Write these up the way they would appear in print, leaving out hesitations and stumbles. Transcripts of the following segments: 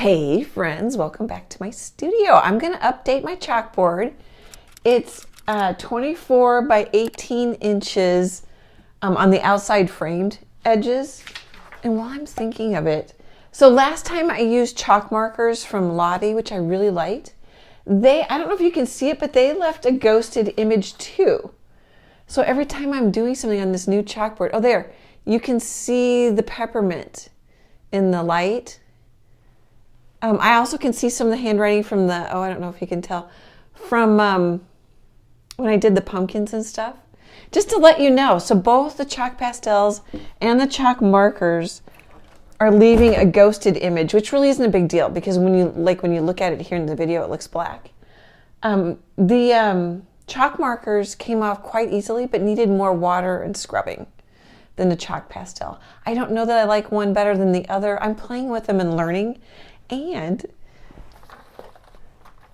Hey friends, welcome back to my studio. I'm going to update my chalkboard. It's 24 by 18 inches on the outside framed edges. And while I'm thinking of it, so last time I used chalk markers from Lottie, which I really liked. I don't know if you can see it, but they left a ghosted image too. So every time I'm doing something on this new chalkboard, oh there, you can see the peppermint in the light. I also can see some of the handwriting from the, I don't know if you can tell, from when I did the pumpkins and stuff. Just to let you know, so both the chalk pastels and the chalk markers are leaving a ghosted image, which really isn't a big deal because when you look at it here in the video, it looks black. The chalk markers came off quite easily, but needed more water and scrubbing than the chalk pastel. I don't know that I like one better than the other. I'm playing with them and learning. And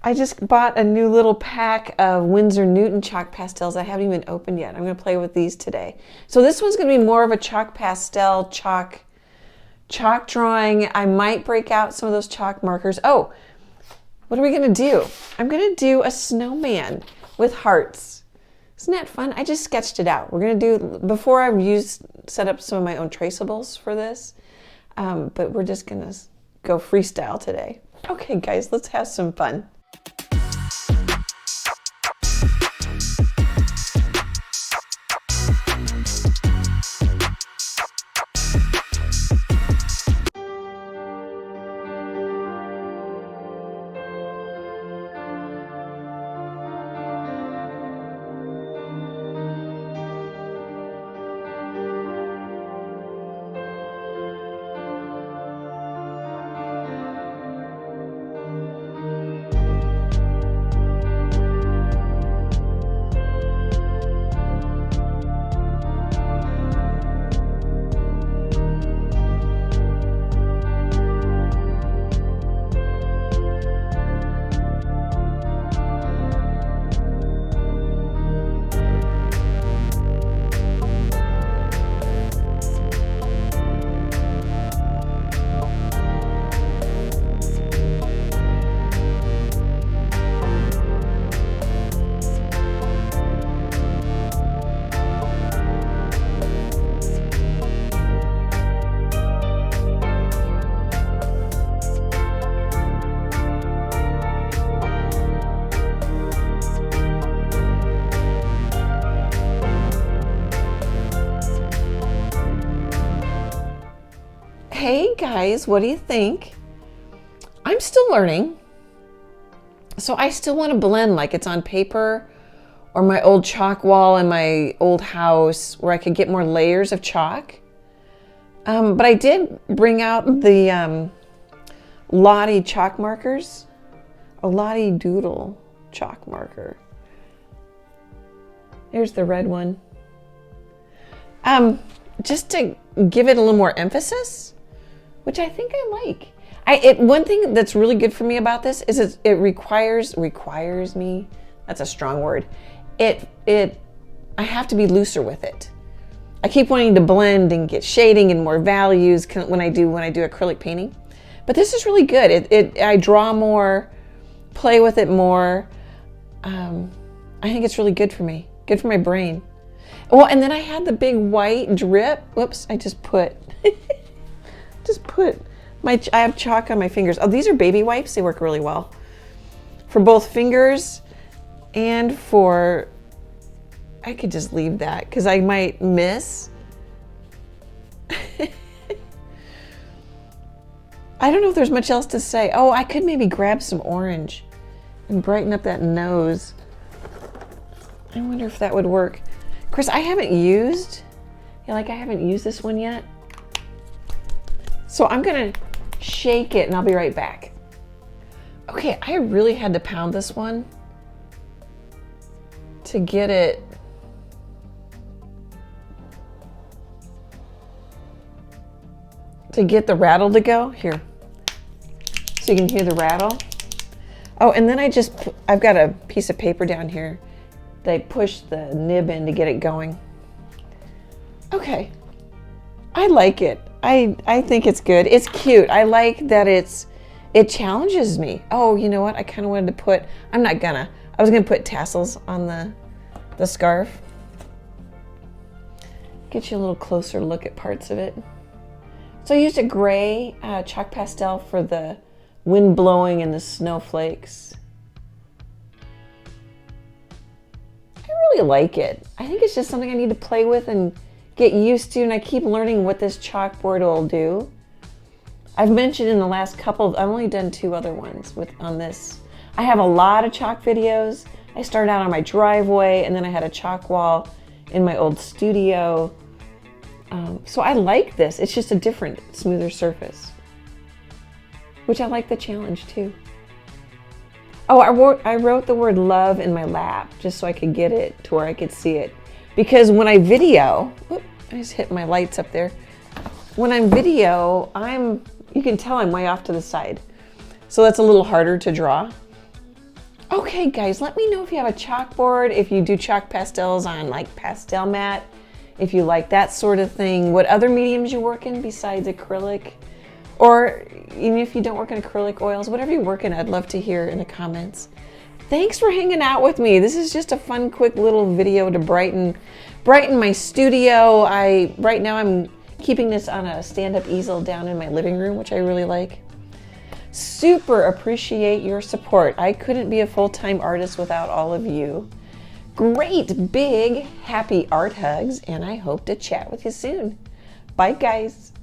I just bought a new little pack of Winsor Newton chalk pastels I haven't even opened yet. I'm going to play with these today. So this one's going to be more of a chalk pastel, chalk drawing. I might break out some of those chalk markers. Oh, what are we going to do? I'm going to do a snowman with hearts. Isn't that fun? I just sketched it out. We're going to do, before I've set up some of my own traceables for this, but we're just going to go freestyle today. Okay, guys, let's have some fun. Hey guys, what do you think? I'm still learning. So I still want to blend like it's on paper or my old chalk wall in my old house where I could get more layers of chalk. But I did bring out the Lottie chalk markers, a Lottie Doodle chalk marker. Here's the red one. Just to give it a little more emphasis, which I think I like. One thing that's really good for me about this is it requires me. That's a strong word. I have to be looser with it. I keep wanting to blend and get shading and more values when I do acrylic painting, but this is really good. I draw more, play with it more. I think it's really good for me. Good for my brain. Well, and then I had the big white drip. Whoops! I just put. I have chalk on my fingers. Oh, these are baby wipes. They work really well for both fingers and for, I could just leave that because I might miss. I don't know if there's much else to say. Oh, I could maybe grab some orange and brighten up that nose. I wonder if that would work. Of course, I haven't used this one yet. So I'm gonna shake it and I'll be right back. Okay, I really had to pound this one to get the rattle to go. Here, so you can hear the rattle. Oh, and then I've got a piece of paper down here that I push the nib in to get it going. Okay, I like it. I think it's good. It's cute. I like that it's It challenges me. Oh, you know what? I kind of wanted to put, I was going to put tassels on the scarf. Get you a little closer look at parts of it. So I used a gray chalk pastel for the wind blowing and the snowflakes. I really like it. I think it's just something I need to play with and get used to, and I keep learning what this chalkboard will do. I've mentioned in the last couple, I've only done 2 other ones on this. I have a lot of chalk videos. I started out on my driveway, and then I had a chalk wall in my old studio. So I like this. It's just a different, smoother surface, which I like the challenge too. Oh, I wrote the word love in my lap just so I could get it to where I could see it. Because when I video, I just hit my lights up there. When I'm video, you can tell I'm way off to the side. So that's a little harder to draw. Okay guys, let me know if you have a chalkboard, if you do chalk pastels on like pastel mat, if you like that sort of thing, what other mediums you work in besides acrylic, or even if you don't work in acrylic oils, whatever you work in, I'd love to hear in the comments. Thanks for hanging out with me. This is just a fun, quick little video to brighten my studio. Right now I'm keeping this on a stand-up easel down in my living room, which I really like. Super appreciate your support. I couldn't be a full-time artist without all of you. Great, big, happy art hugs, and I hope to chat with you soon. Bye, guys.